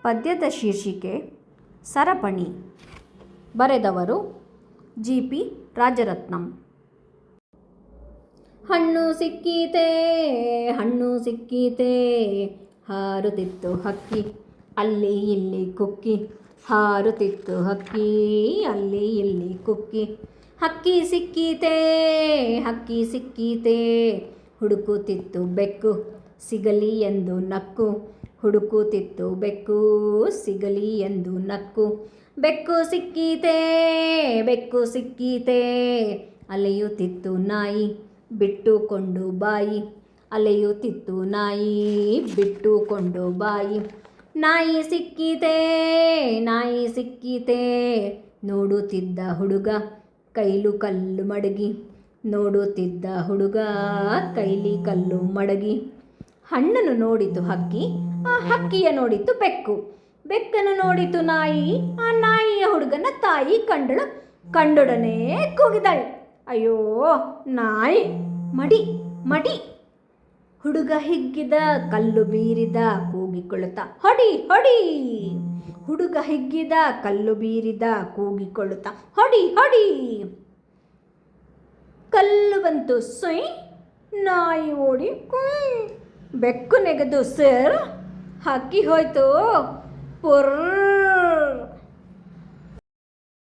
ಪದ್ಯದ ಶೀರ್ಷಿಕೆ ಸರಪಣಿ. ಬರೆದವರು ಜಿ.ಪಿ. ರಾಜರತ್ನಂ. ಹಣ್ಣು ಸಿಕ್ಕೀತೆ ಹಣ್ಣು ಸಿಕ್ಕೀತೆ, ಹಾರುತ್ತಿತ್ತು ಹಕ್ಕಿ ಅಲ್ಲಿ ಇಲ್ಲಿ ಕುಕ್ಕಿ. ಹಾರುತ್ತಿತ್ತು ಹಕ್ಕಿ ಅಲ್ಲಿ ಇಲ್ಲಿ ಕುಕ್ಕಿ. ಹಕ್ಕಿ ಸಿಕ್ಕೀತೆ ಹಕ್ಕಿ ಸಿಕ್ಕೀತೆ, ಹುಡುಕುತ್ತಿತ್ತು ಬೆಕ್ಕು ಸಿಗಲಿ ಎಂದು ನಕ್ಕು. ಹುಡುಕುತ್ತಿತ್ತು ಬೆಕ್ಕು ಸಿಗಲಿ ಎಂದು ನಕ್ಕು. ಬೆಕ್ಕು ಸಿಕ್ಕೀತೆ ಬೆಕ್ಕು ಸಿಕ್ಕೀತೆ, ಅಲೆಯುತ್ತಿತ್ತು ನಾಯಿ ಬಿಟ್ಟುಕೊಂಡು ಬಾಯಿ. ಅಲೆಯುತ್ತಿತ್ತು ನಾಯಿ ಬಿಟ್ಟುಕೊಂಡು ಬಾಯಿ. ನಾಯಿ ಸಿಕ್ಕೀತೆ ನಾಯಿ ಸಿಕ್ಕೀತೆ, ನೋಡುತ್ತಿದ್ದ ಹುಡುಗ ಕೈಲು ಕಲ್ಲು ಮಡಗಿ. ನೋಡುತ್ತಿದ್ದ ಹುಡುಗ ಕೈಲಿ ಕಲ್ಲು ಮಡಗಿ. ಹಣ್ಣನ್ನು ನೋಡಿತು ಹಕ್ಕಿ, ಆ ಹಕ್ಕಿಯ ನೋಡಿತು ಬೆಕ್ಕು. ಬೆಕ್ಕನ್ನು ನೋಡಿತು ನಾಯಿ, ಆ ನಾಯಿಯ ಹುಡುಗನ ತಾಯಿ ಕಂಡಳು. ಕಂಡೊಡನೆ ಕೂಗಿದಳು, ಅಯ್ಯೋ ನಾಯಿ ಮಡಿ ಮಡಿ. ಹುಡುಗ ಹಿಗ್ಗಿದ ಕಲ್ಲು ಬೀರಿದ ಕೂಗಿಕೊಳ್ಳುತ್ತಾ ಹೊಡಿ ಹೊಡಿ. ಹುಡುಗ ಹಿಗ್ಗಿದ ಕಲ್ಲು ಬೀರಿದ ಕೂಗಿಕೊಳ್ಳುತ್ತಾ ಹೊಡಿ ಹೊಡಿ. ಕಲ್ಲು ಬಂತು ಸೊಯ್, ನಾಯಿ ಓಡಿ ಕುಯ್. ಬೆಕ್ಕು ನೆಗೆದು ಸರ್, ಹಕ್ಕಿ ಹೋಯ್ತು ಪುರ್ರ.